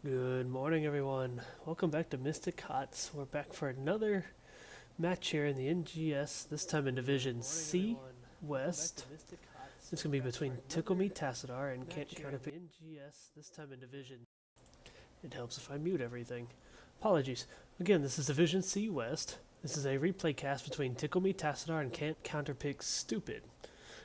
Good morning, everyone. Welcome back to Mystic Hots. We're back for another match here in the NGS, this time in Division C West. It's going to be between Tickle Tassadar and Counterpick. NGS, this time in Division. It helps if I mute everything. Apologies. Again, this is Division C West. This is a replay cast between Tickle Tassadar and Counterpick Stupid.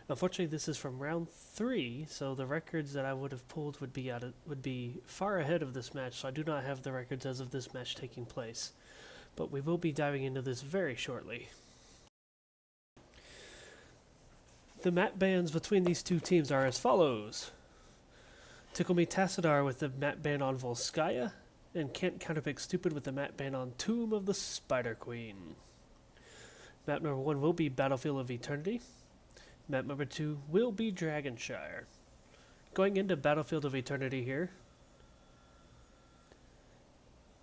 Unfortunately, this is from round 3, so the records that I would have pulled would be far ahead of this match, so I do not have the records as of this match taking place. But we will be diving into this very shortly. The map bans between these two teams are as follows. Tickle Tassadar with the map ban on Volskaya, and Counterpick Stupid with the map ban on Tomb of the Spider Queen. Map number 1 will be Battlefield of Eternity. Map number 2 will be Dragonshire. Going into Battlefield of Eternity here,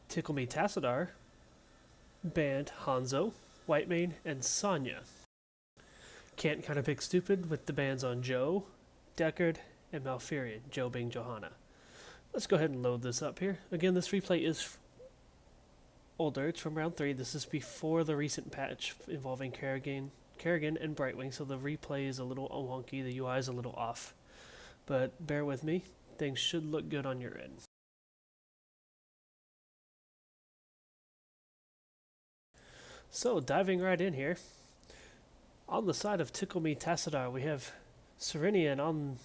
Tickle Tassadar banned Hanzo, Whitemane, and Sonya. Can't Counterpick Stupid with the bans on Joe, Deckard, and Malfurion, Joe being Johanna. Let's go ahead and load this up here. Again, this replay is older. It's from round 3. This is before the recent patch involving Kerrigan and Brightwing, so the replay is a little wonky, the UI is a little off. But bear with me, things should look good on your end. So, diving right in here, on the side of Tickle Tassadar, we have Serenian on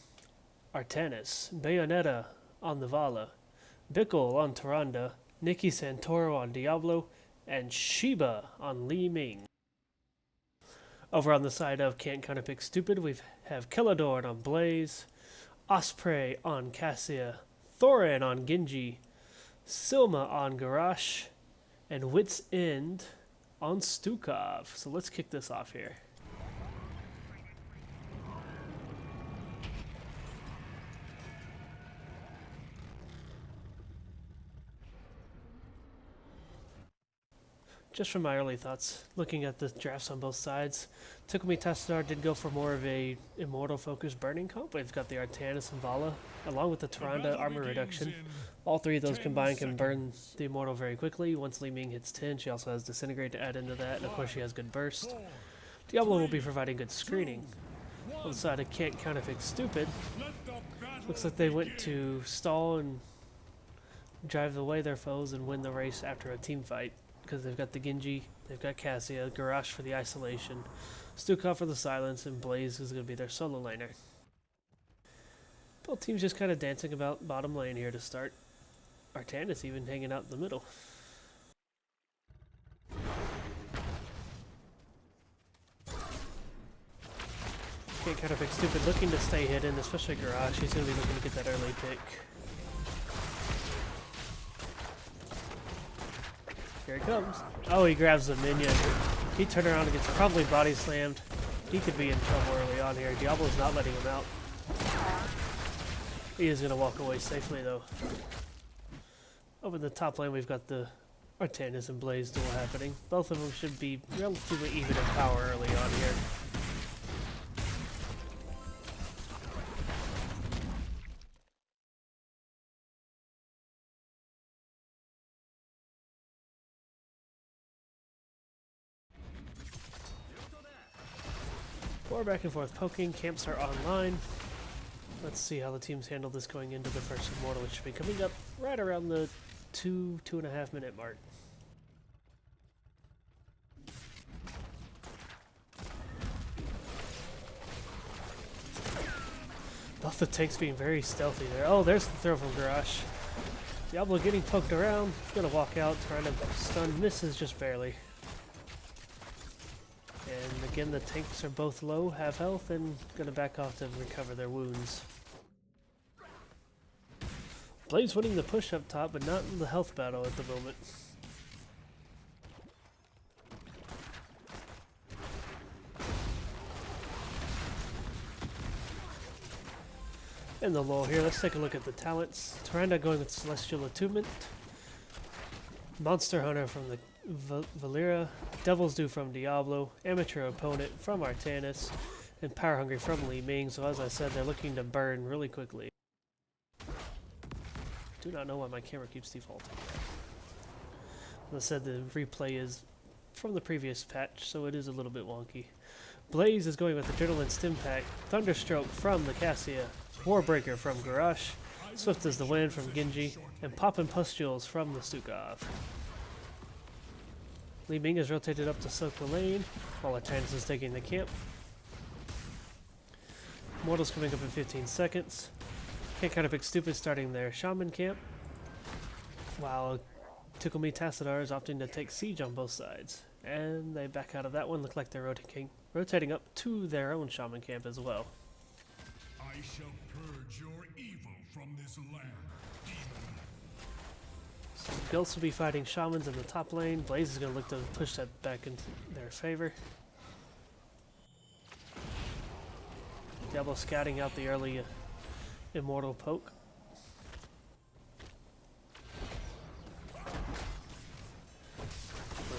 Artanis, Bayonetta on the Vala, Bickle on Tyrande, Nikki Santoro on Diablo, and Shiba on Li Ming. Over on the side of Can't Counterpick Stupid, we have Kelladorn on Blaze, Osprey on Cassia, Thorin on Genji, Silma on Garrosh, and Wit's End on Stukov. So let's kick this off here. Just from my early thoughts, looking at the drafts on both sides, Tickle Tassadar did go for more of a Immortal-focused burning comp. We've got the Artanis and Vala, along with the Tyrande armor reduction. All three of those combined can burn the Immortal very quickly. Once Li Ming hits 10, she also has Disintegrate to add into that, and of course she has good burst. Diablo will be providing good screening. On the side of Can't Counterpick Stupid, looks like they went to stall and drive away their foes and win the race after a team fight. Because they've got the Genji, they've got Cassia, Garrosh for the isolation, Stukov for the silence, and Blaze is going to be their solo laner. Both teams just kind of dancing about bottom lane here to start. Artanis even hanging out in the middle. Can't Counterpick Stupid looking to stay hidden, especially Garrosh. He's going to be looking to get that early pick. Here he comes. Oh, he grabs the minion. He turned around and gets probably body slammed. He could be in trouble early on here. Diablo's not letting him out. He is going to walk away safely, though. Over the top lane, we've got the Artanis and Blaze duel happening. Both of them should be relatively even in power early on here. More back and forth poking, camps are online. Let's see how the teams handle this going into the first Immortal, which should be coming up right around the 2.5 minute mark. Both the tanks being very stealthy there. Oh, there's the throw from Garrosh. Diablo getting poked around, gonna walk out, trying to stun, misses just barely. And again, the tanks are both low, have health, and gonna back off to recover their wounds. Blaze winning the push up top, but not in the health battle at the moment. In the lull here, let's take a look at the talents. Tyrande going with Celestial Attunement. Monster Hunter from the Valera, Devil's Due from Diablo, Amateur Opponent from Artanis, and Power Hungry from Li Ming. So as I said, they're looking to burn really quickly. do not know why my camera keeps defaulting. As I said, the replay is from the previous patch, so it is a little bit wonky. Blaze is going with Adrenaline Stimpack, Thunderstroke from the Cassia, Warbreaker from Garrosh, Swift as the Wind from Genji, and Poppin' Pustules from the Stukov. Li Ming is rotated up to soak the lane, while Artanis is taking the camp. Mortals coming up in 15 seconds. Counterpick Stupid starting their Shaman camp, while Tickle Me Tassadar is opting to take siege on both sides. And they back out of that one, look like they're rotating up to their own Shaman camp as well. I shall purge your evil from this land, demon. So Ghosts will be fighting Shamans in the top lane. Blaze is going to look to push that back into their favor. Diablo scouting out the early Immortal poke.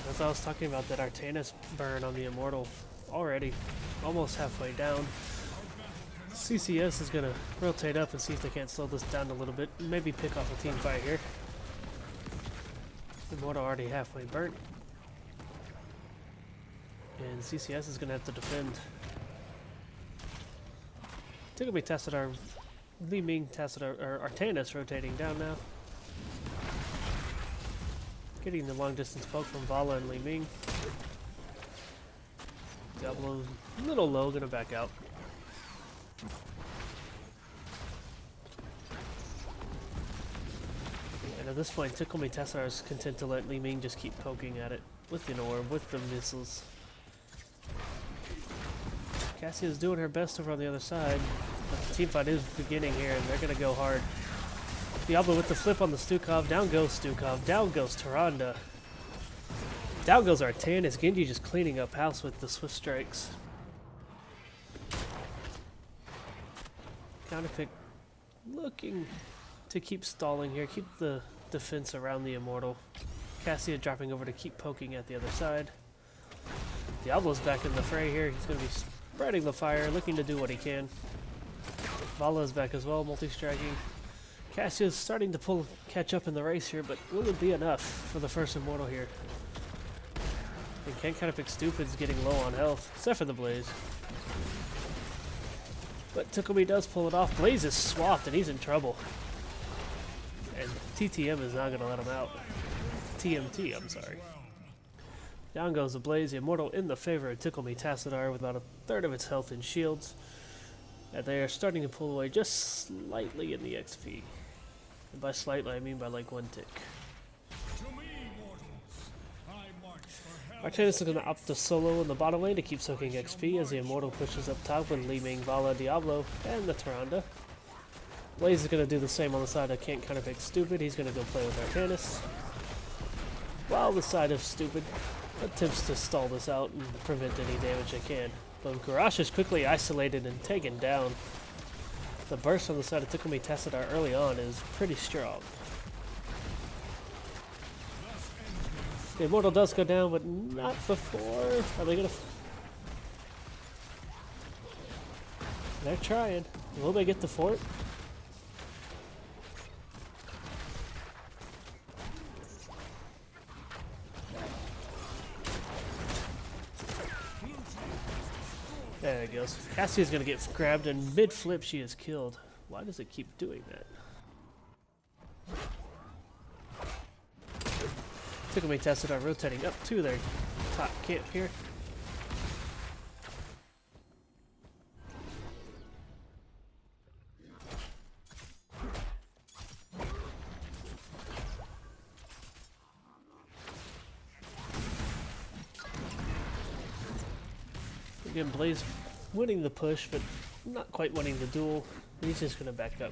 As I was talking about that Artanis burn on the Immortal already almost halfway down. CCS is going to rotate up and see if they can't slow this down a little bit. Maybe pick off a team fight here. Immortal already halfway burnt. And CCS is going to have to defend. Tickle Me Tassadar, Li Ming Tassadar, or Artanis rotating down now. Getting the long distance poke from Vala and Li Ming. Diablo a little low, gonna back out. And at this point, Tickle Me Tassadar is content to let Li Ming just keep poking at it with an orb, with the missiles. Cassie is doing her best over on the other side, but the teamfight is beginning here, and they're gonna go hard. Diablo with the flip on the Stukov. Down goes Stukov. Down goes Tyrande. Down goes Artanis. Genji just cleaning up house with the swift strikes. Counterpick looking to keep stalling here. Keep the defense around the Immortal. Cassia dropping over to keep poking at the other side. Diablo's back in the fray here. He's going to be spreading the fire, looking to do what he can. Vala's back as well, multi-striking. Cassia's starting to catch up in the race here, but will it be enough for the first Immortal here? And Counterpick Stupid's getting low on health, except for the Blaze. But Tickle Me does pull it off. Blaze is swapped and he's in trouble. And TTM is not going to let him out. TMT, I'm sorry. Down goes the Blaze, the Immortal in the favor of Tickle Me Tassadar with about a third of its health in shields. And they are starting to pull away just slightly in the XP. And by slightly, I mean by like 1 tick. Artanis is going to opt to solo in the bottom lane to keep soaking XP as the Immortal pushes up top with Li Ming, Vala, Diablo, and the Tyrande. Blaze is going to do the same on the side of Counterpick Stupid. He's going to go play with Artanis. While the side of Stupid attempts to stall this out and prevent any damage they can. But Garrosh is quickly isolated and taken down. The burst on the side of Tickle Me Tassadar early on is pretty strong. The Immortal does go down, but not before. Are they gonna? They're trying. Will they get the fort? There it goes. Cassia's gonna get grabbed, and mid-flip she is killed. Why does it keep doing that? Tickle Me Tassadar rotating up to their top camp here. Again, Blaze winning the push, but not quite winning the duel. He's just going to back up.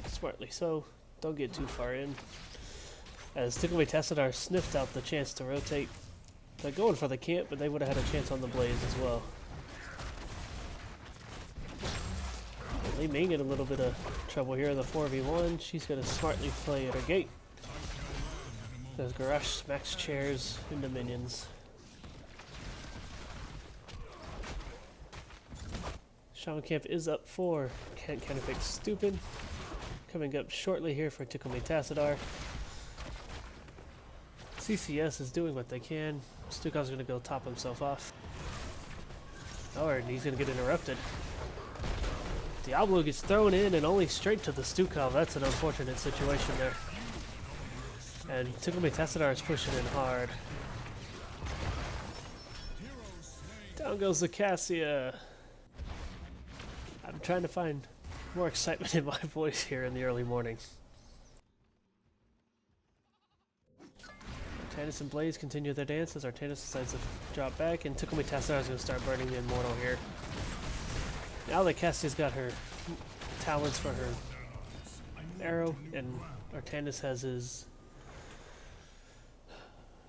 Smartly so. Don't get too far in. As Tickle Me Tassadar sniffed out the chance to rotate. They're going for the camp, but they would have had a chance on the Blaze as well. And Li Ming in a little bit of trouble here in the 4v1. She's going to smartly play at her gate. As Garrosh smacks chairs into minions. Shaman camp is up for Counterpick Stupid. coming up shortly here for Tickle Tassadar. CCS is doing what they can. Stukov's going to go top himself off. Oh, and he's going to get interrupted. Diablo gets thrown in and only straight to the Stukov. That's an unfortunate situation there. And Tickle Tassadar is pushing in hard. Down goes the Cassia. I'm trying to find more excitement in my voice here in the early morning. Artanis and Blaze continue their dance as Artanis decides to drop back, and Tickle Tassadar is going to start burning the Immortal here. Now that Cassia's got her talents for her arrow, and Artanis has his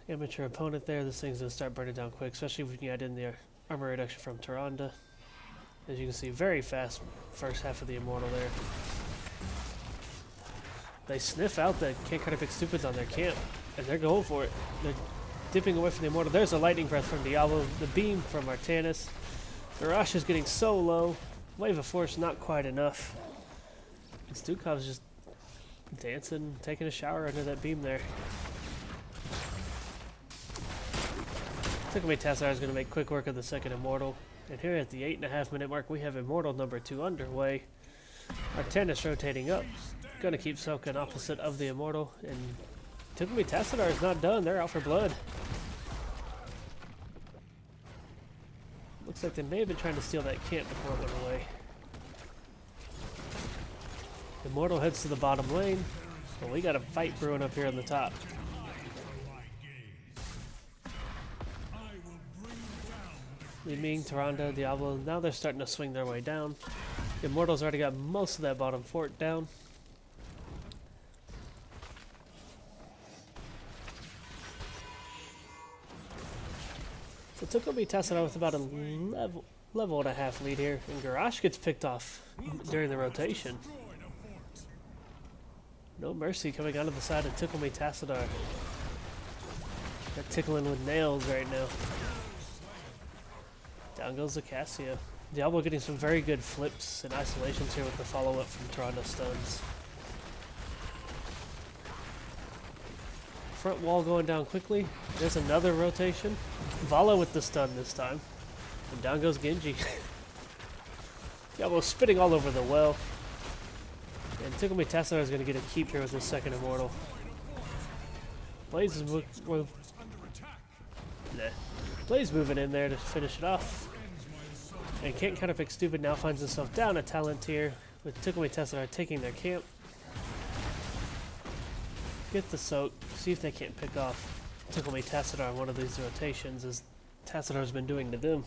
amateur opponent there, this thing's going to start burning down quick, especially if we can add in the armor reduction from Tyrande. As you can see, very fast first half of the Immortal there. They sniff out the Counterpick Stupids on their camp, and they're going for it. They're dipping away from the Immortal. There's a Lightning Breath from Diablo, the beam from Artanis. Garrosh is getting so low. Wave of Force not quite enough. And Stukov's just dancing, taking a shower under that beam there. Tickle Tassadar is going to make quick work of the second Immortal. And here at the 8.5 minute mark, we have Immortal number 2 underway. Artanis rotating up. Going to keep soaking opposite of the Immortal. And Tickle Tassadar is not done. They're out for blood. Looks like they may have been trying to steal that camp before it went away. Immortal heads to the bottom lane. But we got a fight brewing up here on the top. Li Ming, Tyrande, Diablo, now they're starting to swing their way down. Immortal's already got most of that bottom fort down. So Tickle Tassadar with about a level and a half lead here, and Garrosh gets picked off during the rotation. No mercy coming out of the side of Tickle Tassadar. They're tickling with nails right now. Down goes the Cassia. Diablo getting some very good flips and isolations here with the follow-up from Tyrande stuns. Front wall going down quickly. There's another rotation. Vala with the stun this time. And down goes Genji. Diablo spitting all over the well. And Tickle Tassadar is going to get a keep here with his second Immortal. Blaze is Blaze moving in there to finish it off. And Can't Counterpick Stupid now finds himself down a talent tier with Tickle Tassadar taking their camp. Get the soak, see if they can't pick off Tickle Tassadar on one of these rotations as Tassadar's been doing to them.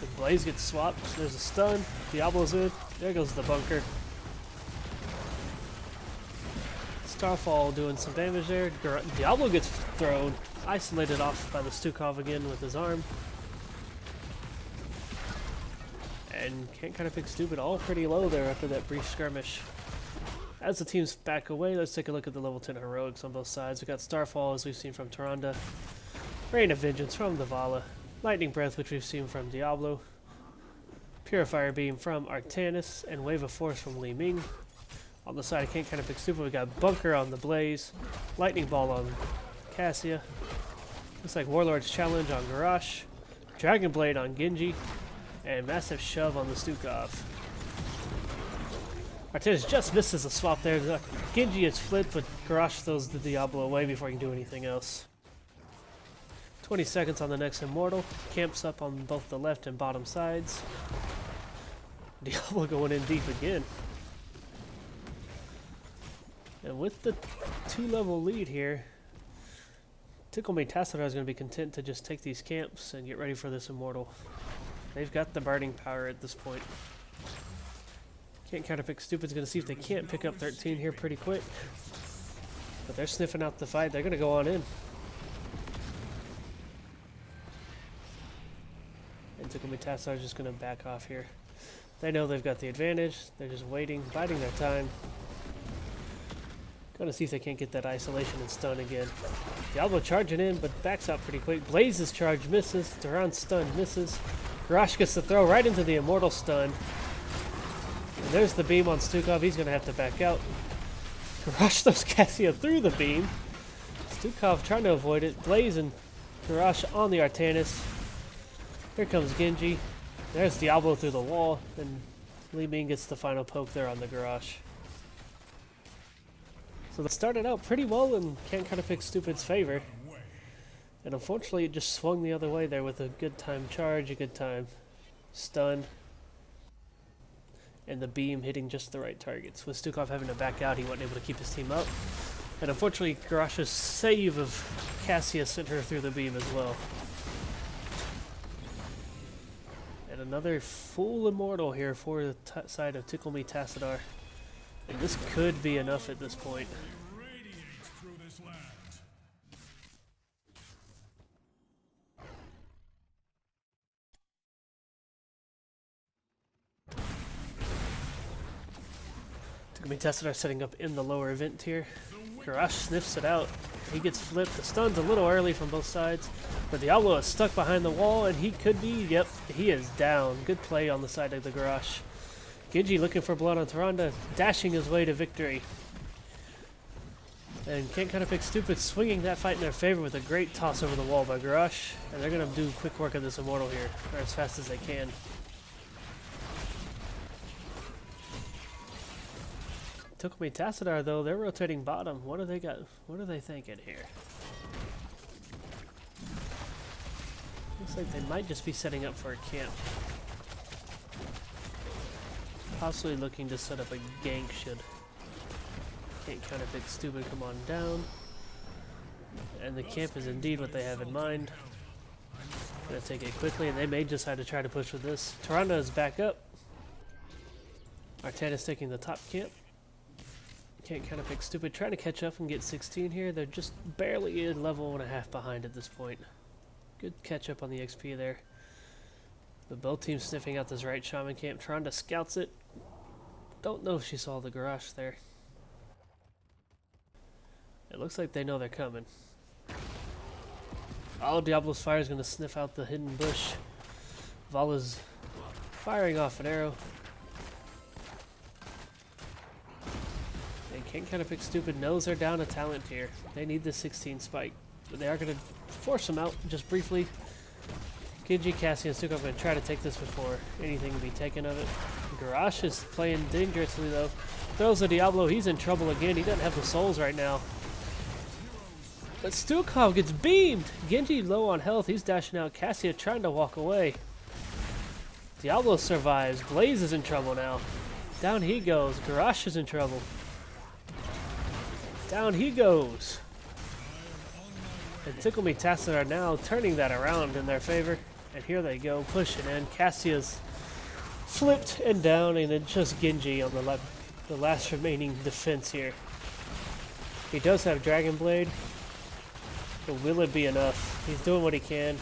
The Blaze gets swapped, there's a stun, Diablo's in, there goes the bunker. Starfall doing some damage there. Diablo gets thrown, isolated off by the Stukov again with his arm. And Can't Counterpick Stupid all pretty low there after that brief skirmish. As the teams back away, let's take a look at the level 10 heroics on both sides. We got Starfall, as we've seen from Tyrande. Rain of Vengeance from the Vala. Lightning Breath, which we've seen from Diablo. Purifier Beam from Artanis. And Wave of Force from Li Ming. On the side of Can't Counterpick Stupid, we got Bunker on the Blaze. Lightning Ball on Cassia. Looks like Warlord's Challenge on Garrosh. Dragon Blade on Genji. And Massive Shove on the Stukov. Artanis just misses a swap there. Genji is flipped, but Garrosh throws the Diablo away before he can do anything else. 20 seconds on the next Immortal. Camps up on both the left and bottom sides. Diablo going in deep again. And with the 2-level lead here, Tickle Tassadar is going to be content to just take these camps and get ready for this Immortal. They've got the burning power at this point. Can't Counterpick Stupid's going to see if they can't pick up 13 here pretty quick. But they're sniffing out the fight. They're going to go on in. And Tickle Tassadar is just going to back off here. They know they've got the advantage. They're just waiting, biding their time. Gonna see if they can't get that isolation and stun again. Diablo charging in, but backs out pretty quick. Blaze's charge misses. Duran's stun misses. Garrosh gets the throw right into the Immortal stun. And there's the beam on Stukov. He's gonna have to back out. Garrosh throws Cassia through the beam. Stukov trying to avoid it. Blaze and Garrosh on the Artanis. Here comes Genji. There's Diablo through the wall. And Li Ming gets the final poke there on the Garrosh. So they started out pretty well in Counterpick Stupid's favor. And unfortunately it just swung the other way there with a good time charge, a good time stun. And the beam hitting just the right targets. With Stukov having to back out, he wasn't able to keep his team up. And unfortunately, Garrosh's save of Cassia sent her through the beam as well. And another full Immortal here for the side of Tickle Me Tassadar. And this could be enough at this point. Radiates through this land. Tickle Me Tassadar setting up in the lower event tier. Garrosh sniffs it out. He gets flipped. The stun's a little early from both sides. But Diablo is stuck behind the wall, and he could be, yep, he is down. Good play on the side of the Garrosh. Genji looking for blood on Tyrande, dashing his way to victory. And Can't Counterpick Stupid swinging that fight in their favor with a great toss over the wall by Garrosh. And they're going to do quick work of this Immortal here, or as fast as they can. Tickle Me Tassadar, though, they're rotating bottom. What do they got? What are they thinking here? Looks like they might just be setting up for a camp. Possibly looking to set up a gank should Can't Counterpick Stupid come on down. And the camp is indeed what they have in mind. Gonna take it quickly, and they may decide to try to push with this. Tyrande is back up. Artanis taking the top camp. Can't Counterpick Stupid trying to catch up and get 16 here. They're just barely a level and a half behind at this point. Good catch up on the XP there. But both teams sniffing out this right shaman camp. Tyrande scouts it. Don't know if she saw the Garrosh there. It looks like they know they're coming. Oh, Diablo's fire is going to sniff out the hidden bush. Vala's firing off an arrow. And Can't Counterpick Stupid knows they're down a talent here. They need the 16 spike. But they are going to force them out just briefly. Genji, Cassie, and Stukov are going to try to take this before anything can be taken of it. Garrosh is playing dangerously though. Throws a Diablo, he's in trouble again. He doesn't have the souls right now. But Stukov gets beamed! Genji low on health, he's dashing out. Cassia trying to walk away. Diablo survives. Blaze is in trouble now. Down he goes. Garrosh is in trouble. Down he goes. And Tickle Me Tassadar are now turning that around in their favor. And here they go, pushing in. Cassia's flipped and down, and then just Genji on the last remaining defense here. He does have Dragon Blade, but will it be enough? He's doing what he can.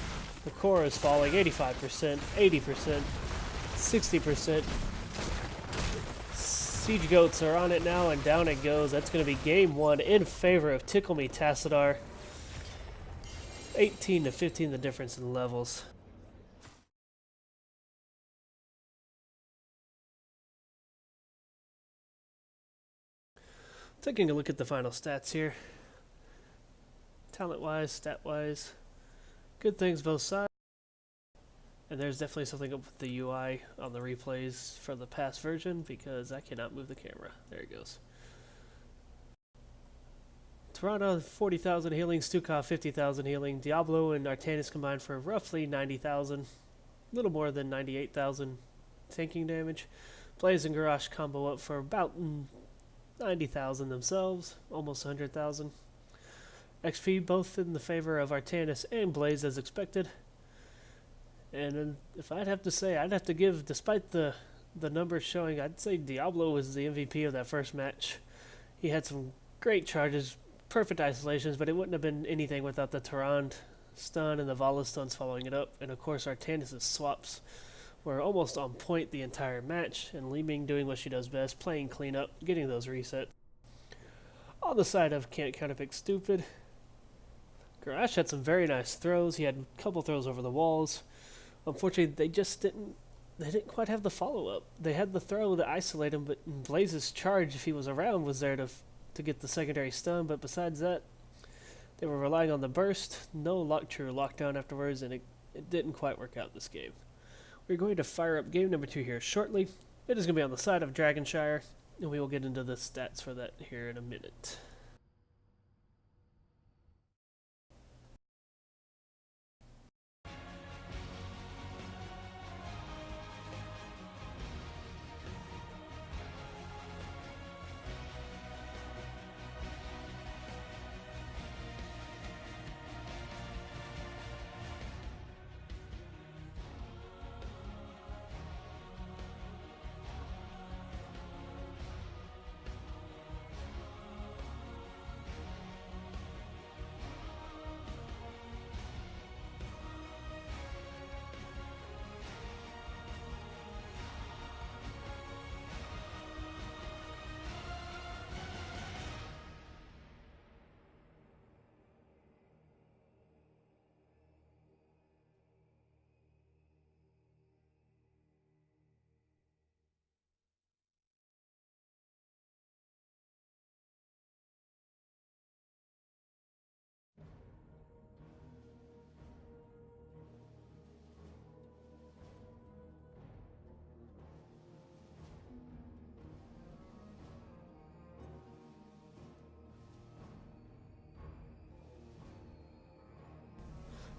The core is falling 85%, 80%, 60%. Siege Goats are on it now, and down it goes. That's going to be game one in favor of Tickle Me Tassadar. 18 to 15 the difference in levels. Taking a look at the final stats here. Talent-wise, stat-wise, good things both sides. And there's definitely something up with the UI on the replays for the past version because I cannot move the camera. There it goes. Tyrande 40,000 healing, Stukov 50,000 healing, Diablo and Artanis combined for roughly 90,000, a little more than 98,000 tanking damage. Blaze and Garrosh combo up for about 90,000 themselves, almost 100,000. XP both in the favor of Artanis and Blaze as expected. And if I'd have to say, I'd have to give, despite the numbers showing, I'd say Diablo was the MVP of that first match. He had some great charges, perfect isolations, but it wouldn't have been anything without the Tyrande stun and the Vala stuns following it up. And of course Artanis' swaps were almost on point the entire match, and Li Ming doing what she does best, playing cleanup, getting those resets. On the side of Can't Counterpick Stupid, Garage had some very nice throws. He had a couple throws over the walls. Unfortunately, they didn't quite have the follow-up. They had the throw to isolate him, but Blaze's charge, if he was around, was there to get the secondary stun. But besides that, they were relying on the burst. No true lockdown afterwards, and it didn't quite work out this game. We're going to fire up game number 2 here shortly. It is going to be on the side of Dragonshire, and we will get into the stats for that here in a minute.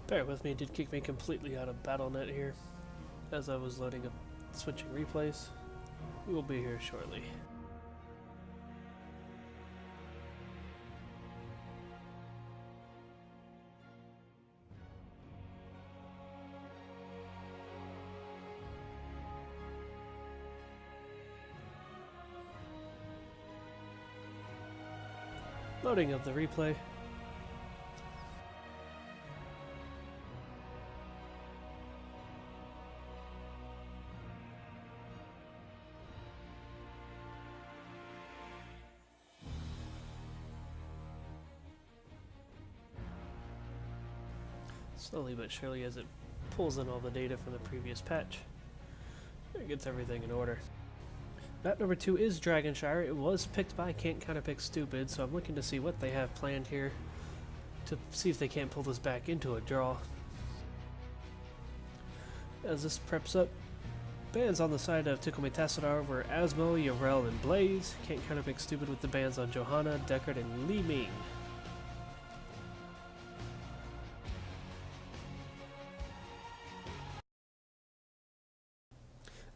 Bear with me, it did kick me completely out of BattleNet here as I was loading up switching replays. We will be here shortly. Loading of the replay. Slowly but surely as it pulls in all the data from the previous patch, it gets everything in order. Map number 2 is Dragonshire. It was picked by Can't Counterpick Stupid, so I'm looking to see what they have planned here to see if they can't pull this back into a draw. As this preps up, bans on the side of Tickle Tassadar were Asmo, Yarel, and Blaze. Can't Counterpick Stupid with the bans on Johanna, Deckard, and Li Ming.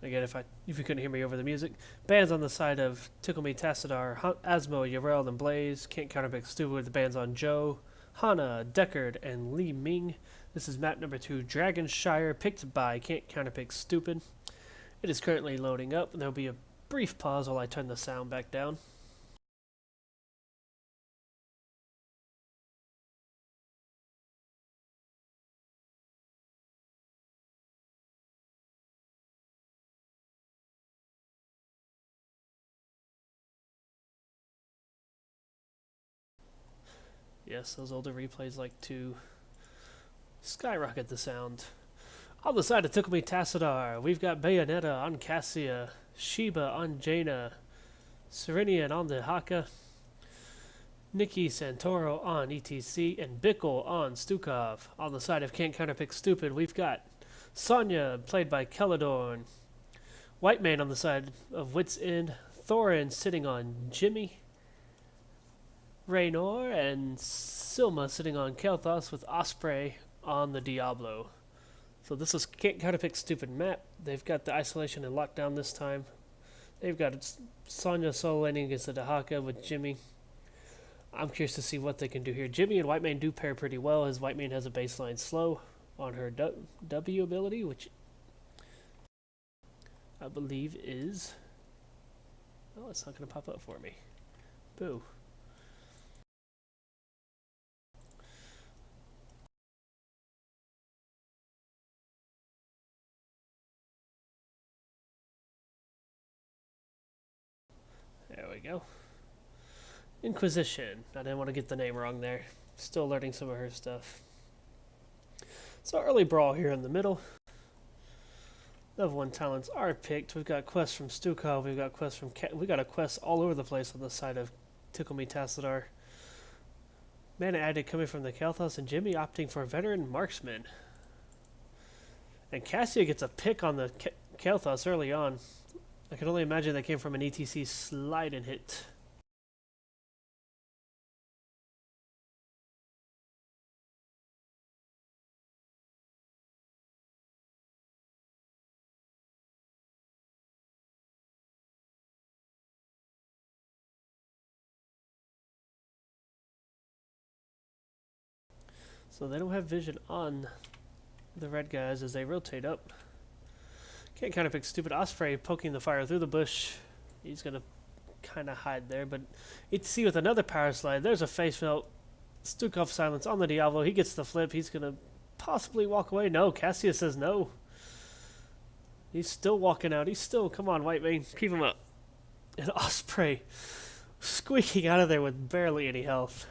Again, if you couldn't hear me over the music, bands on the side of Tickle Me Tassadar, Asmo, Yarel, and Blaze. Can't Counterpick Stupid with the bands on Joe, Hana, Deckard, and Li Ming. This is map number 2, Dragonshire, picked by Can't Counterpick Stupid. It is currently loading up, and there will be a brief pause while I turn the sound back down. Yes, those older replays like to skyrocket the sound. On the side of Tickle Me Tassadar, we've got Bayonetta on Cassia, Sheba on Jaina, Serenian on the Haka, Nikki Santoro on ETC, and Bickle on Stukov. On the side of Can't Counterpick Stupid, we've got Sonya, played by Celadorn, White Man on the side of Wits End, Thorin sitting on Jimmy, Raynor, and Silma sitting on Kel'Thas with Osprey on the Diablo. So this is Can't Counterpick Stupid map. They've got the isolation and lockdown this time. They've got Sonya solo laning against the Dahaka with Jimmy. I'm curious to see what they can do here. Jimmy and Whitemane do pair pretty well, as Whitemane has a baseline slow on her W ability, which I believe is... Oh, it's not going to pop up for me. Boo. There we go. Inquisition. I didn't want to get the name wrong there. Still learning some of her stuff. So early brawl here in the middle. Level 1 talents are picked. We've got quests from Stukov. We've got quests from we got a quest all over the place on the side of Tickle Me Tassadar. Mana added coming from the Kalthos, and Jimmy opting for veteran marksman. And Cassia gets a pick on the Kalthos early on. I can only imagine that came from an ETC slide and hit. So they don't have vision on the red guys as they rotate up. Can't counterpick stupid Osprey poking the fire through the bush. He's going to kind of hide there, but ETC with another power slide. There's a face melt. Stukov silence on the Diablo. He gets the flip. He's going to possibly walk away. No, Cassia says no. He's still walking out. He's still, come on, Whitemane, keep him up. And Osprey squeaking out of there with barely any health.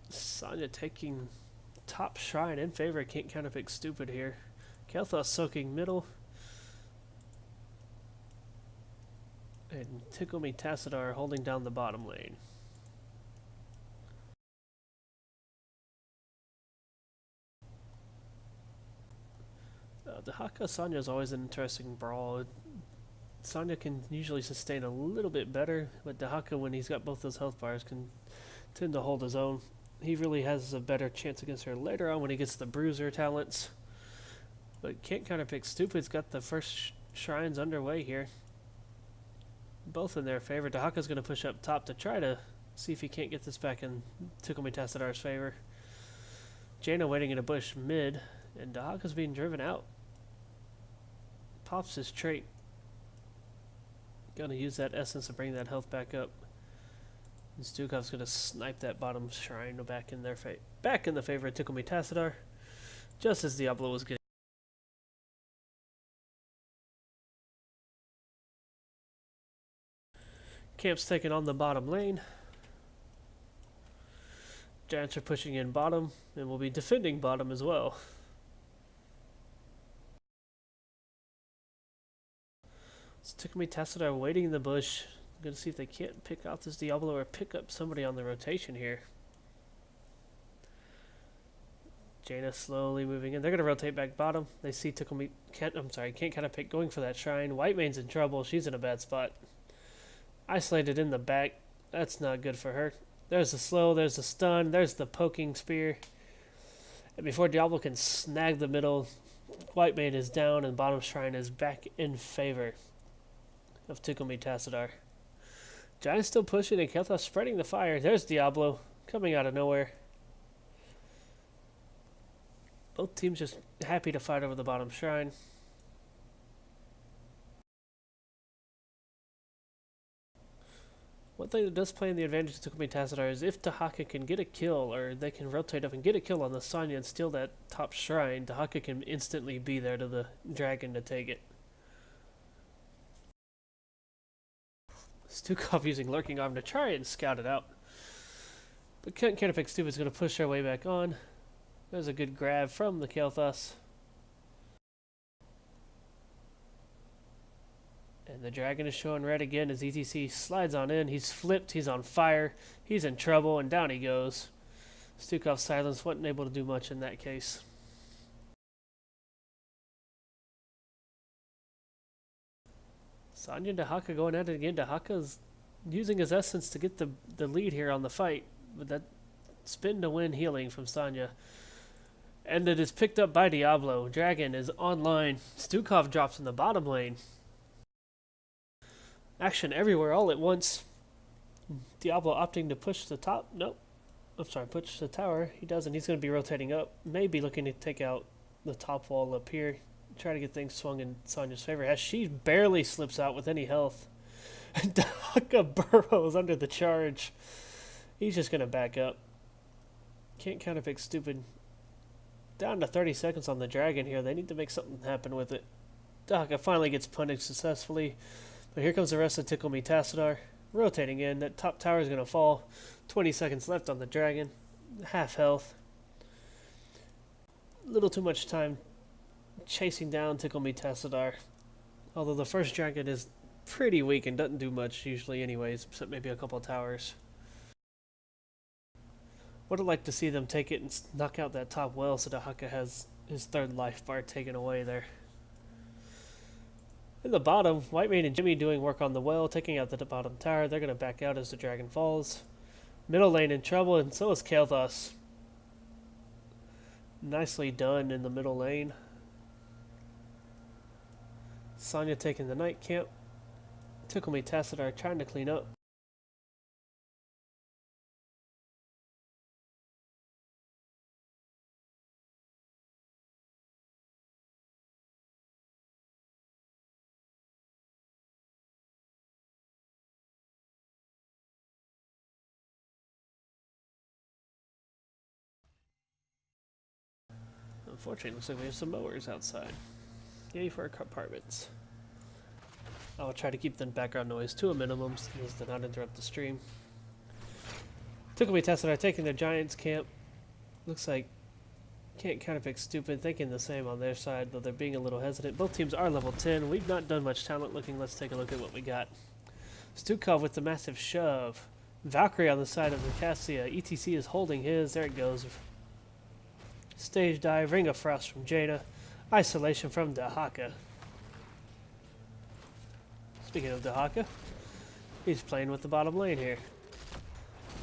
Sonya taking top shrine in favor. Can't counterpick stupid here. Kalthos soaking middle. And Tickle Me Tassadar holding down the bottom lane. Dahaka Sonya is always an interesting brawl. Sonya can usually sustain a little bit better, but Dahaka, when he's got both those health bars, can tend to hold his own. He really has a better chance against her later on when he gets the bruiser talents. But can't counterpick stupid's got the first shrines underway here. Both in their favor. Dahaka's going to push up top to try to see if he can't get this back in Tickle Me Tassadar's favor. Jaina waiting in a bush mid, and Dahaka's being driven out. Pops his trait. Gonna use that essence to bring that health back up. And Stukov's gonna snipe that bottom shrine back in their back in the favor of Tickle Me Tassadar, just as Diablo was getting. Camp's taking on the bottom lane. Giants are pushing in bottom, and will be defending bottom as well. So Tickle Me Tassadar waiting in the bush. I'm going to see if they can't pick out this Diablo or pick up somebody on the rotation here. Jaina slowly moving in. They're going to rotate back bottom. They see Tickle Me... can't kind of pick going for that shrine. Whitemane's in trouble. She's in a bad spot. Isolated in the back. That's not good for her. There's the slow. There's the stun. There's the poking spear. And before Diablo can snag the middle, Whitemane is down and bottom shrine is back in favor of Tickle Me Tassadar. Giant's still pushing and Kalthos spreading the fire. There's Diablo coming out of nowhere. Both teams just happy to fight over the bottom shrine. One thing that does play in the advantage of Tickle Me Tassadar is if Dahaka can get a kill, or they can rotate up and get a kill on the Sonya and steal that top shrine, Dahaka can instantly be there to the dragon to take it. Stukov using Lurking Arm to try and scout it out. But Counterpick Stupid's going to push their way back on. There's a good grab from the Kalthos. And the dragon is showing red again as ETC slides on in. He's flipped, he's on fire, he's in trouble, and down he goes. Stukov's silence wasn't able to do much in that case. Sonya and Dahaka going at it again. Dahaka's using his essence to get the lead here on the fight. With that spin to win healing from Sonya. And it is picked up by Diablo. Dragon is online. Stukov drops in the bottom lane. Action everywhere all at once. Diablo opting to push the top. Nope. I'm sorry, push the tower. He doesn't. He's going to be rotating up. Maybe looking to take out the top wall up here. Try to get things swung in Sonya's favor as she barely slips out with any health. Dahaka burrows under the charge. He's just going to back up. Can't counterpick stupid. Down to 30 seconds on the dragon here. They need to make something happen with it. Dahaka finally gets punished successfully, but here comes the rest of Tickle Me Tassadar. Rotating in, that top tower is going to fall. 20 seconds left on the dragon. Half health. Little too much time chasing down Tickle Me Tassadar. Although the first dragon is pretty weak and doesn't do much usually anyways, except maybe a couple towers. Would have liked to see them take it and knock out that top well so Dahaka has his third life bar taken away there. In the bottom, Whitemane and Jimmy doing work on the well, taking out the bottom tower. They're going to back out as the dragon falls. Middle lane in trouble, and so is Kael'thas. Nicely done in the middle lane. Sonya taking the night camp. Tickle Me Tassadar trying to clean up. Unfortunately, looks like we have some mowers outside. Yay for our compartments. I'll try to keep the background noise to a minimum so as to not interrupt the stream. Tickle Me Tassadar taking their Giants camp. Looks like can't Counterpick stupid, thinking the same on their side, though they're being a little hesitant. Both teams are level 10. We've not done much talent looking. Let's take a look at what we got. Stukov with the massive shove. Valkyrie on the side of the Cassia. ETC is holding his. There it goes. Stage dive, Ring of Frost from Jaina, Isolation from Dahaka. Speaking of Dahaka, he's playing with the bottom lane here.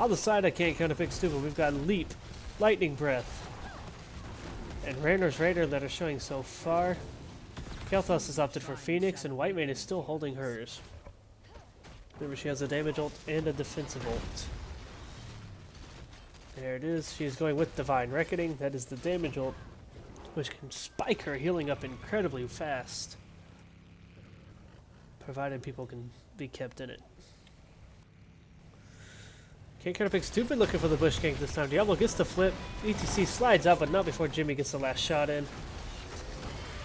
On the side, I can't Counterpick stupid. We've got Leap, Lightning Breath, and Rainer's Raider that are showing so far. Kael'thas has opted for Phoenix, and Whitemane is still holding hers. Remember, she has a damage ult and a defensive ult. There it is. She's going with Divine Reckoning. That is the damage ult, which can spike her healing up incredibly fast, provided people can be kept in it. Can't Counterpick stupid looking for the bush gank this time. Diablo gets the flip. ETC slides out, but not before Jimmy gets the last shot in.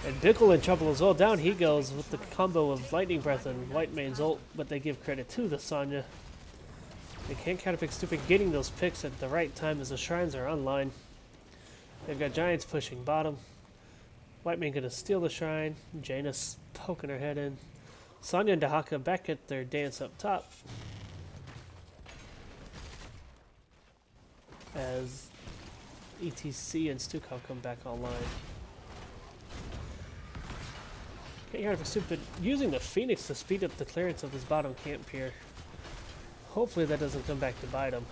And Tickle in trouble as well. Down he goes with the combo of Lightning Breath and Whitemane's ult, but they give credit to the Sonya. They can't Counterpick stupid getting those picks at the right time as the shrines are online. They've got Giants pushing bottom. Whitemane gonna steal the shrine. Jaina's poking her head in. Sonya and Dahaka back at their dance up top. As ETC and Stukov come back online. Can't Counterpick stupid using the Phoenix to speed up the clearance of this bottom camp here. Hopefully that doesn't come back to bite him.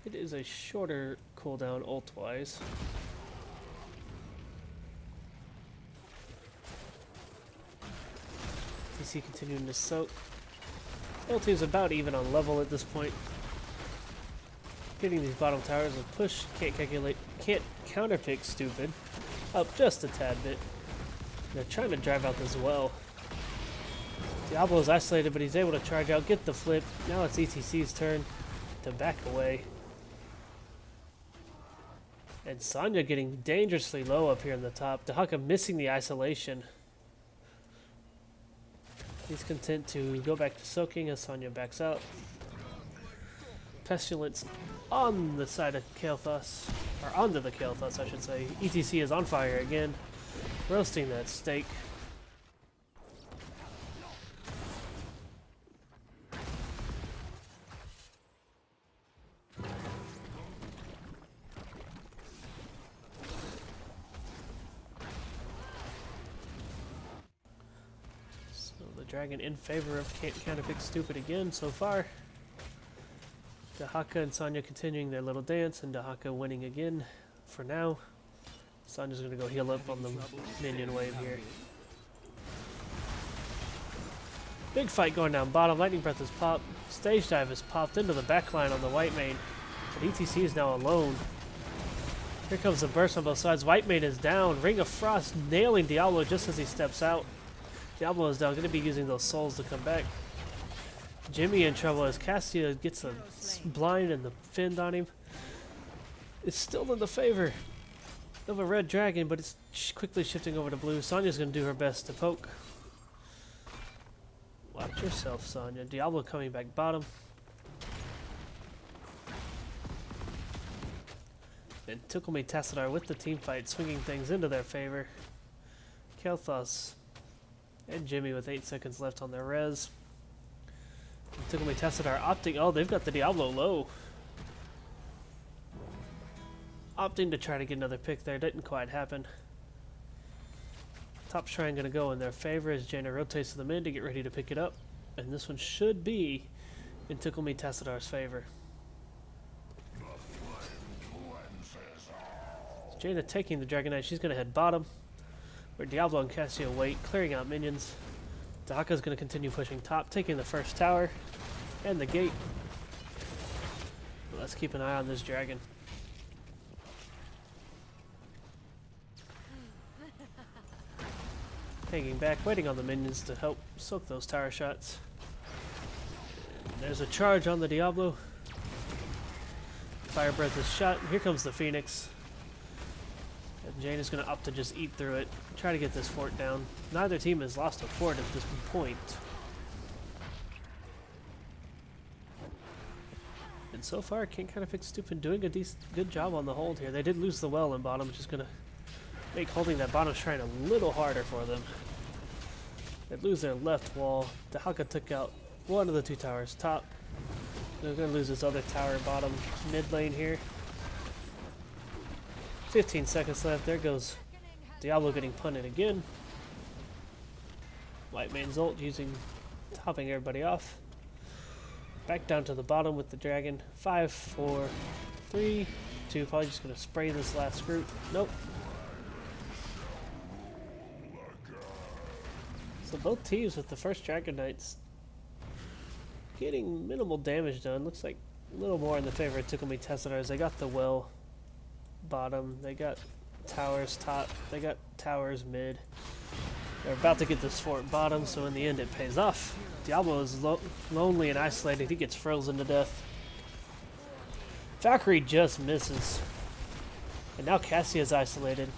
It is a shorter cooldown ult-wise. TC continuing to soak. Both teams about even on level at this point. Getting these bottom towers a push. Can't Counterpick stupid. Up just a tad bit. They're trying to drive out this well. Diablo's isolated, but he's able to charge out, get the flip. Now it's ETC's turn to back away. And Sonya getting dangerously low up here in the top. Dahaka missing the isolation. He's content to go back to soaking as Sonya backs out. Pestilence on the side of Kael'thas. Or onto the Kael'thas, I should say. ETC is on fire again. Roasting that steak. So the dragon in favor of Counterpick stupid again so far. Dahaka and Sonya continuing their little dance, and Dahaka winning again for now. Sonya's gonna go heal up on the minion wave here. Big fight going down bottom. Lightning Breath is popped. Stage Dive is popped into the backline on the Whitemane. But ETC is now alone. Here comes the burst on both sides. Whitemane is down. Ring of Frost nailing Diablo just as he steps out. Diablo is down. Going to be using those souls to come back. Jimmy in trouble as Cassia gets a blind and the finned on him. is still in the favor of a red dragon, but it's quickly shifting over to blue. Sonya's going to do her best to poke. Watch yourself, Sonya. Diablo coming back bottom. And Tickle Me Tassadar with the team fight, swinging things into their favor. Kael'thas and Jimmy with 8 seconds left on their res. And Tickle Me Tassadar opting. Oh, they've got the Diablo low. Opting to try to get another pick there. Didn't quite happen. Top shrine going to go in their favor as Jaina rotates to the mid to get ready to pick it up. And this one should be in Tickle Me Tassadar's favor. So Jaina taking the Dragon Knight. She's going to head bottom, where Diablo and Cassio wait, clearing out minions. Dahaka's going to continue pushing top, taking the first tower and the gate. But let's keep an eye on this dragon. Hanging back, waiting on the minions to help soak those tower shots. There's a charge on the Diablo. Fire Breath is shot. Here comes the Phoenix. And Jaina's going to opt to just eat through it. Try to get this fort down. Neither team has lost a fort at this point. And so far, Counterpick Stupid doing a good job on the hold here. They did lose the well in bottom, which is going to make holding that bottom shrine a little harder for them. They lose their left wall. Dahaka took out one of the 2 towers top. They're going to lose this other tower bottom mid lane here. 15 seconds left. There goes Diablo getting punted again. White man's ult topping everybody off. Back down to the bottom with the dragon. 5, 4, 3, 2. Probably just going to spray this last group. Nope. So both teams with the first Dragon Knights getting minimal damage done. Looks like a little more in the favor of Tickle Me Tassadar. They got the well bottom. They got towers top. They got towers mid. They're about to get this fort bottom, so in the end it pays off. Diablo is lonely and isolated. He gets frozen to death. Valkyrie just misses. And now Cassia's isolated.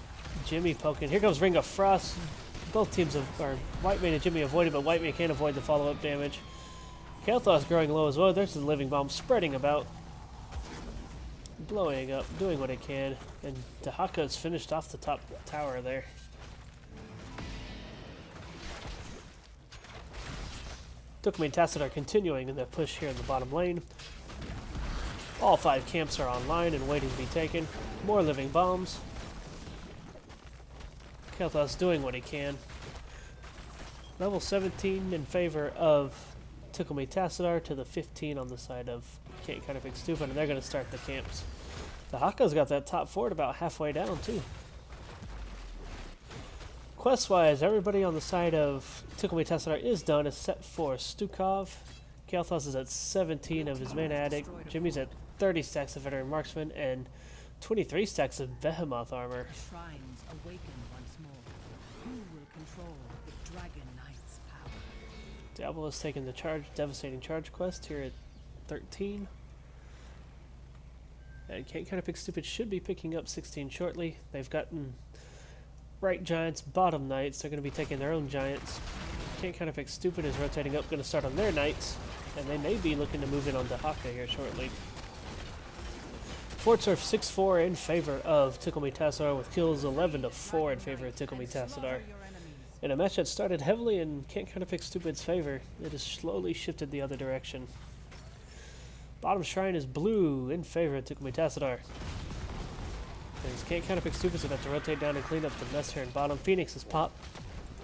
Jimmy poking. Here comes Ring of Frost. Both teams White Mane and Jimmy avoided, but White Mane can't avoid the follow-up damage. Kael'thas growing low as well. There's the living bomb spreading about. Blowing up, doing what it can. And Dahaka's finished off the top tower there. Tickle Me Tassadar continuing in their push here in the bottom lane. All 5 camps are online and waiting to be taken. More living bombs. Kael'thas doing what he can. Level 17 in favor of Tickle Me Tassadar to the 15 on the side of Counterpick Stupid, and they're going to start the camps. The Haka's got that top fort about halfway down too. Quest-wise, everybody on the side of Tickle Me Tassadar is done except for Stukov. Kael'thas is at 17 of his main addict. Jimmy's at 30 stacks of veteran marksman and 23 stacks of behemoth armor. Shrines awaken once more. Who will control the Dragon Knight's power? Diablo has taken the charge, devastating charge quest here at 13. And Counterpick Stupid should be picking up 16 shortly. They've gotten right giants, bottom knights. They're going to be taking their own giants. Counterpick Stupid is rotating up, going to start on their knights. And they may be looking to move in on Dahaka here shortly. Forts are 6-4 in favor of Tickle Me Tassadar, with kills 11-4 in favor of Tickle Me Tassadar. In a match that started heavily in Counterpick Stupid's favor, it has slowly shifted the other direction. Bottom shrine is blue in favor of Tickle Me Tassadar. Counterpick Stupid's about to rotate down and clean up the mess here in bottom. Phoenix is popped.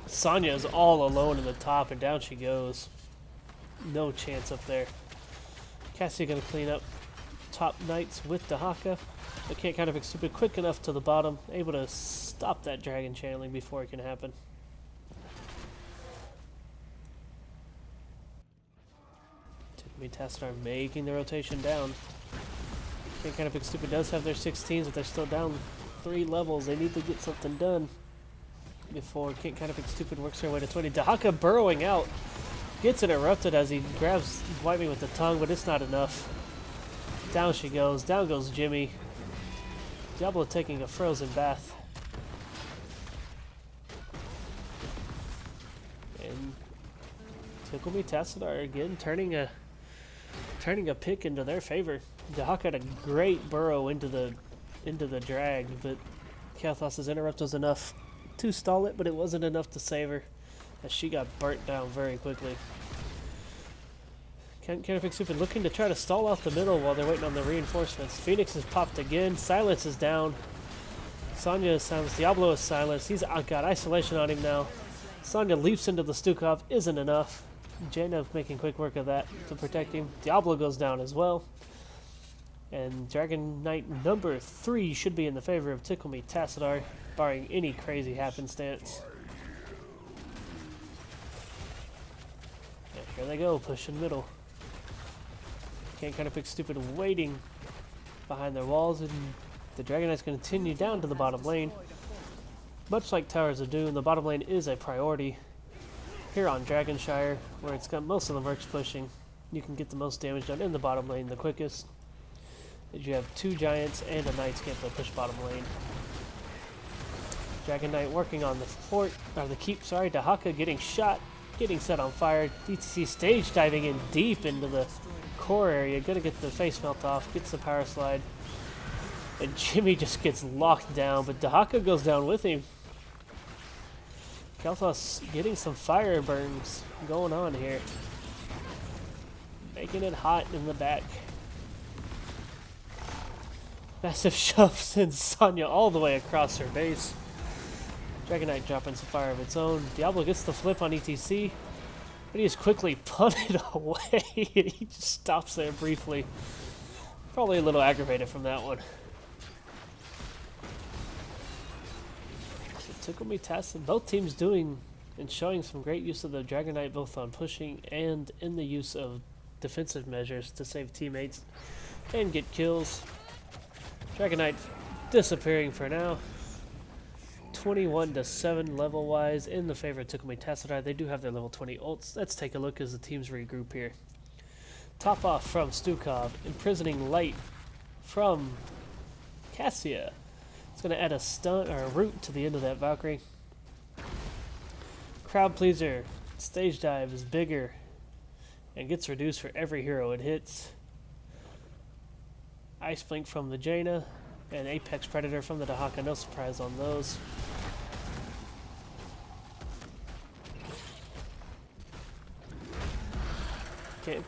Sonya is all alone in the top, and down she goes. No chance up there. Cassie gonna clean up top knights with Dahaka. But Counterpick Stupid quick enough to the bottom, able to stop that dragon channeling before it can happen. Tickle Me Tassadar making the rotation down. Counterpick Stupid does have their 16s, but they're still down 3 levels. They need to get something done before Counterpick Stupid works their way to 20. Dahaka burrowing out. Gets interrupted as he grabs White Mane with the tongue, but it's not enough. Down she goes. Down goes Jimmy. Diablo taking a frozen bath. And Tickle Me Tassadar again turning a pick into their favor. Dahak had a great burrow into the drag, but Kathos's interrupt was enough to stall it, but it wasn't enough to save her, as she got burnt down very quickly. Counterpick Stupid looking to try to stall out the middle while they're waiting on the reinforcements. Phoenix is popped again. Silence is down. Sonya is silenced. Diablo is silenced. He's got isolation on him now. Sonya leaps into the Stukov. Isn't enough. Jaina making quick work of that to protect him. Diablo goes down as well. And Dragon Knight number 3 should be in the favor of Tickle Me Tassadar, barring any crazy happenstance. And here they go, pushing middle. Can't kind of pick Stupid waiting behind their walls, and the Dragon Knight's going to continue down to the bottom lane. Much like Towers of Doom, the bottom lane is a priority. Here on Dragonshire, where it's got most of the mercs pushing, you can get the most damage done in the bottom lane the quickest. As you have 2 giants and a Knight's Camp that push bottom lane. Dragon Knight working on the fort, or the keep, sorry. Dahaka getting shot, getting set on fire. DTC stage diving in deep into the core area, gonna get the face melt off, gets the power slide, and Jimmy just gets locked down, but Dahaka goes down with him. Kalthos getting some fire burns going on here, making it hot in the back. Massive shove sends Sonya all the way across her base. Dragon Knight dropping some fire of its own. Diablo gets the flip on ETC, but he is quickly punted away. He just stops there briefly. Probably a little aggravated from that one. So Tickle Me Tassadar, both teams doing and showing some great use of the Dragon Knight, both on pushing and in the use of defensive measures to save teammates and get kills. Dragon Knight disappearing for now. 21-7 level-wise in the favor of Tickle Me Tassadar. They do have their level 20 ults. Let's take a look as the teams regroup here. Top off from Stukov. Imprisoning Light from Cassia. It's going to add a stun or a root to the end of that Valkyrie. Crowd Pleaser. Stage Dive is bigger and gets reduced for every hero it hits. Ice Blink from the Jaina. And Apex Predator from the Dahaka, no surprise on those.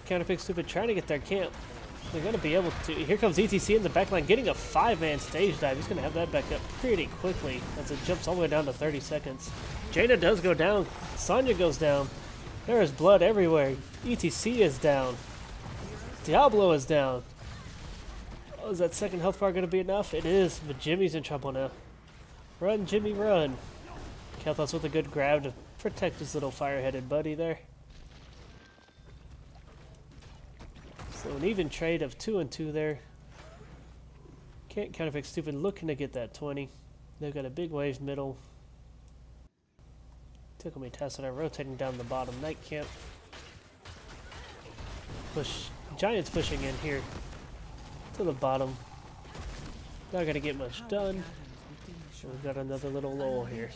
Counterpick Stupid trying to get their camp. They're going to be able to. Here comes ETC in the backline getting a 5-man stage dive. He's going to have that back up pretty quickly as it jumps all the way down to 30 seconds. Jaina does go down. Sonya goes down. There is blood everywhere. ETC is down. Diablo is down. Oh, is that second health bar going to be enough? It is, but Jimmy's in trouble now. Run, Jimmy, run. Kalthos with a good grab to protect his little fire-headed buddy there. So an even trade of 2 and 2 there. Can't Counterpick Stupid looking to get that 20. They've got a big wave middle. Tickle Me Tassadar rotating down the bottom. Night Camp. Push. Giants pushing in here to the bottom. Not gonna get much done. So we've got another little lull here.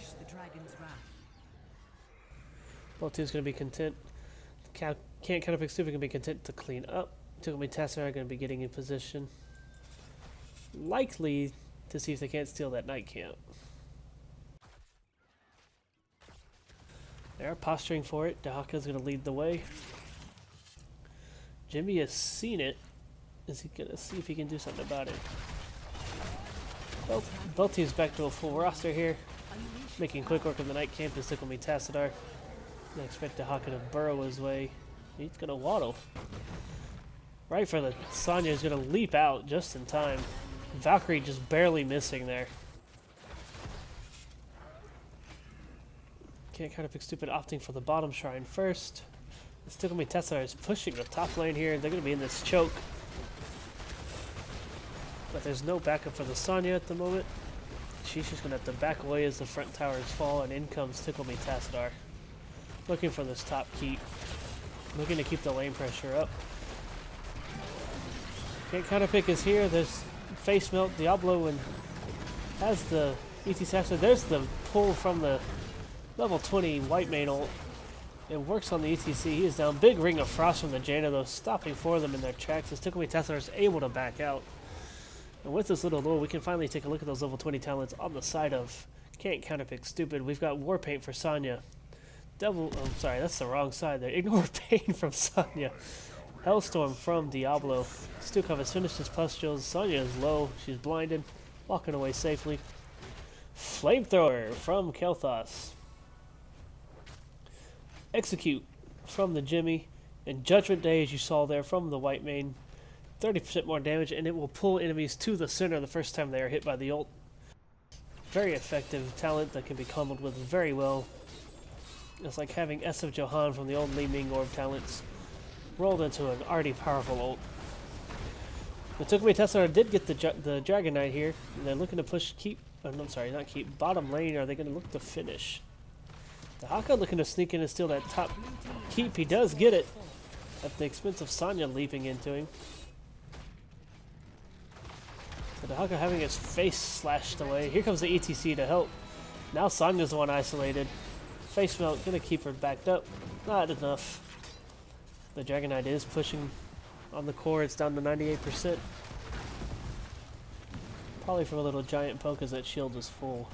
Both teams gonna be content. Can't Counterpick Stupid gonna be content to clean up. Tickle Me Tassadar are gonna be getting in position, likely to see if they can't steal that Night Camp. They are posturing for it. Dahaka's gonna lead the way. Jimmy has seen it. Is he gonna see if he can do something about it? Both teams back to a full roster here. Making quick work of the Night Camp is Tickle Me Tassadar. I expect Dahaka to burrow his way. He's gonna waddle. Right for the Sonya is gonna leap out just in time. Valkyrie just barely missing there. Can't kind of pick Stupid opting for the bottom shrine first. Tickle Me Tassadar is pushing the top lane here. They're gonna be in this choke. But there's no backup for the Sonya at the moment. She's just gonna have to back away as the front towers fall, and in comes Tickle Me Tassadar. Looking for this top keep. Looking to keep the lane pressure up. Can't Counterpick is here. There's Face Melt, Diablo, and Has the ETC. There's the pull from the level 20 white main ult. It works on the ETC. He is down. Big ring of frost from the Jaina, though, stopping for them in their tracks as Tickle Tassadar is able to back out. And with this little lure, we can finally take a look at those level 20 talents on the side of Can't Counterpick Stupid. We've got Warpaint for Sonya. Devil, oh, sorry, that's the wrong side there. Ignore Pain from Sonya. Hellstorm from Diablo. Stukov has finished his pustules. Sonya is low. She's blinded. Walking away safely. Flamethrower from Kel'Thas. Execute from the Jimmy. And Judgment Day, as you saw there, from the white main. 30% more damage, and it will pull enemies to the center the first time they are hit by the ult. Very effective talent that can be comboed with very well. It's like having S of Johan from the old Li Ming Orb talents rolled into an already powerful ult. The Tukumi Tassadar did get the Dragon Knight here, and they're looking to push bottom lane. Are they going to look to finish? The Haka looking to sneak in and steal that top keep. He does get it at the expense of Sonya leaping into him. So the Haka having his face slashed away. Here comes the ETC to help. Now Sonya's the one isolated. Face melt gonna keep her backed up. Not enough. The Dragon Knight is pushing on the core. It's down to 98%. Probably from a little giant poke as that shield is full.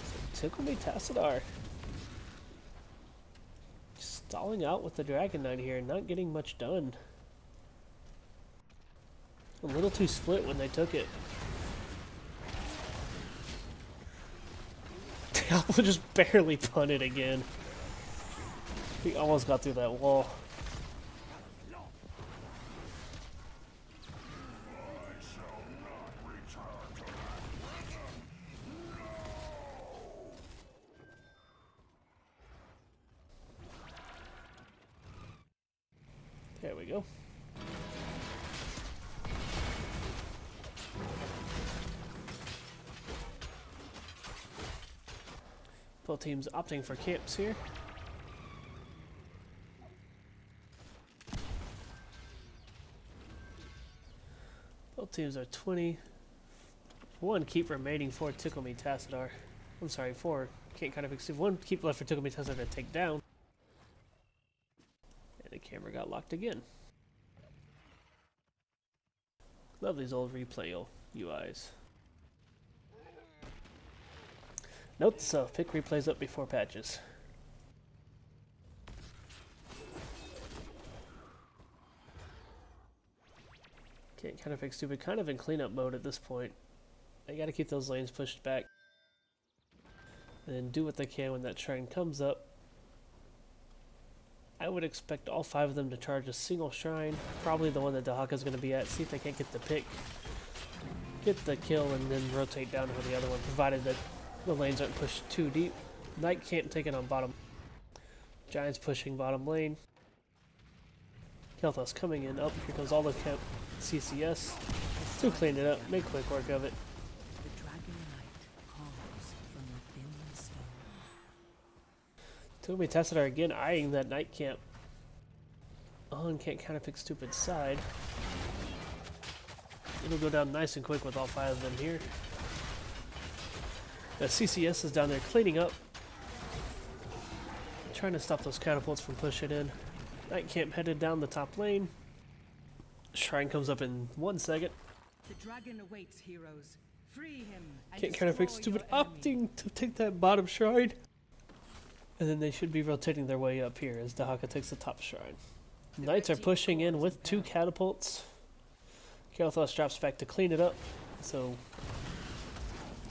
So Tickle Me Tassadar. Stalling out with the Dragon Knight here, not getting much done. A little too split when they took it. Diablo just barely punted again. He almost got through that wall. There we go. Both teams opting for camps here. Both teams are 20. One keep remaining for Tickle Me Tassadar. I'm sorry, four. Can't kind of fix it. One keep left for Tickle Me Tassadar to take down. And the camera got locked again. Love these old replay UIs. Note to self, pick replays up before patches. Can't kind of fix stupid, kind of in cleanup mode at this point. They gotta keep those lanes pushed back. And then do what they can when that shrine comes up. I would expect all 5 of them to charge a single shrine. Probably the one that Dahaka's gonna be at. See if they can't get the pick. Get the kill and then rotate down for the other one, provided that the lanes aren't pushed too deep. Knight can't take it on bottom. Giants pushing bottom lane. Kel'Thas coming in. Up here goes all the CCS. To clean it up, make quick work of it. The Dragon Knight calls from within the stone. Tickle Me Tassadar again eyeing that Knight camp. On Can't Counterpick Stupid side. It'll go down nice and quick with all 5 of them here. The CCS is down there cleaning up. Trying to stop those catapults from pushing in. Knight camp headed down the top lane. Shrine comes up in 1 second. The dragon awaits, heroes. Free him and Can't Counterpick Stupid opting to take that bottom shrine. And then they should be rotating their way up here as Dahaka takes the top shrine. Knights are pushing in with 2 catapults. Kel'Thas drops back to clean it up. So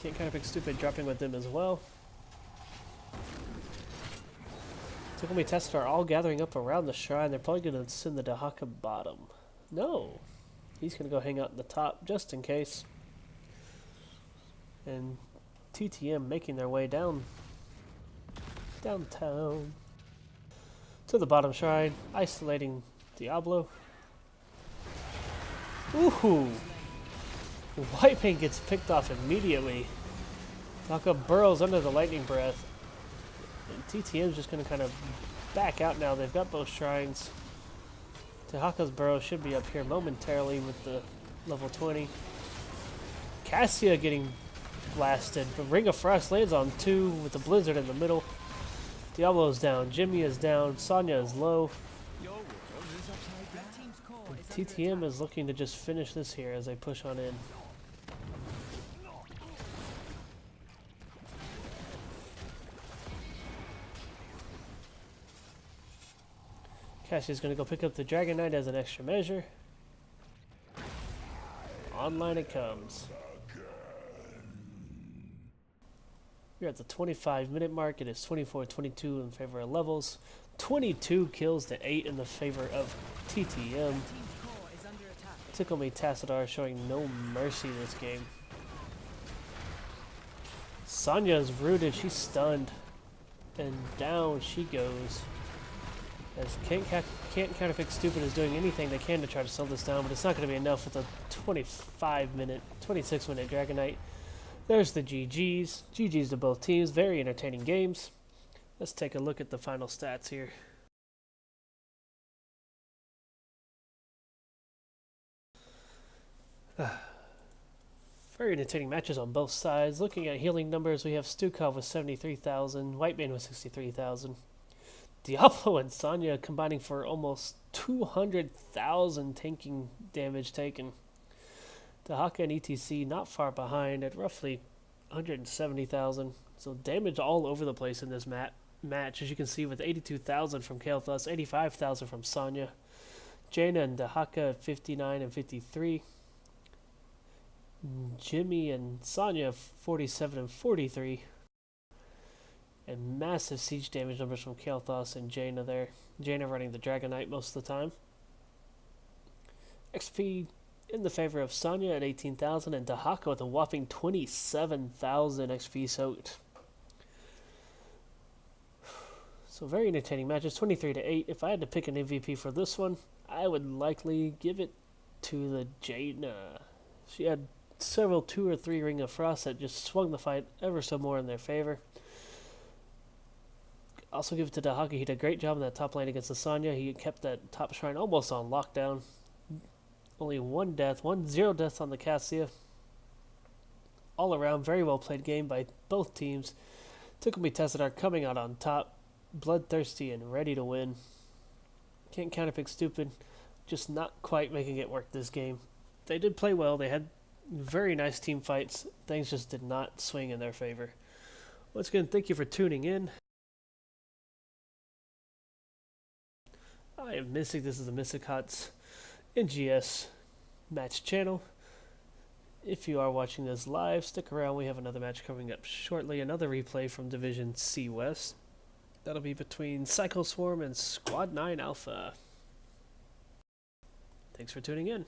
Can't Counterpick Stupid dropping with them as well. Tickle Me Tassadar all gathering up around the shrine. They're probably going to send the Dahaka bottom. No. He's going to go hang out in the top just in case. And TTM making their way downtown to the bottom shrine, isolating Diablo. Ooh! White Paint gets picked off immediately. Dahaka burrows under the lightning breath. And TTM's just going to kind of back out now. They've got both shrines. Dahaka's burrow should be up here momentarily with the level 20. Cassia getting blasted, but Ring of Frost lands on 2 with the Blizzard in the middle. Diablo's down, Jimmy is down, Sonya is low. Red team's core is TTM is looking to just finish this here as they push on in. Cassie's going to go pick up the Dragon Knight as an extra measure. Online it comes. We're at the 25-minute mark. It is 24-22 in favor of levels. 22 kills to 8 in the favor of TTM. team's core is under attack. Tickle Me Tassadar showing no mercy this game. Sonya is rooted. She's stunned. And down she goes. As Can't Counterpick Stupid is doing anything they can to try to slow this down, but it's not going to be enough with a 26-minute Dragon Knight. There's the GGs. GGs to both teams. Very entertaining games. Let's take a look at the final stats here. Very entertaining matches on both sides. Looking at healing numbers, we have Stukov with 73,000, Whiteman with 63,000. Diablo and Sonya combining for almost 200,000 tanking damage taken. Dahaka and ETC not far behind at roughly 170,000. So damage all over the place in this match, as you can see, with 82,000 from Kael'thas, 85,000 from Sonya. Jaina and Dahaka at 59 and 53. Jimmy and Sonya 47 and 43. And massive siege damage numbers from Kael'thas and Jaina there. Jaina running the Dragon Knight most of the time. XP in the favor of Sonya at 18,000 and Dahaka with a whopping 27,000 XP soaked. So very entertaining matches, 23-8. If I had to pick an MVP for this one, I would likely give it to the Jaina. She had several 2 or 3 Ring of Frost that just swung the fight ever so more in their favor. Also give it to Dahaka. He did a great job in that top lane against the Sonya. He kept that top shrine almost on lockdown. Only 0 deaths on the Cassia. All around, very well played game by both teams. Tickle Me Tassadar coming out on top. Bloodthirsty and ready to win. Can't Counterpick Stupid. Just not quite making it work this game. They did play well. They had very nice team fights. Things just did not swing in their favor. Once again, thank you for tuning in. I am Mystic. This is the Mystic Hot's NGS match channel. If you are watching this live, stick around. We have another match coming up shortly. Another replay from Division C West. That'll be between Psycho Swarm and Squad 9 Alpha. Thanks for tuning in.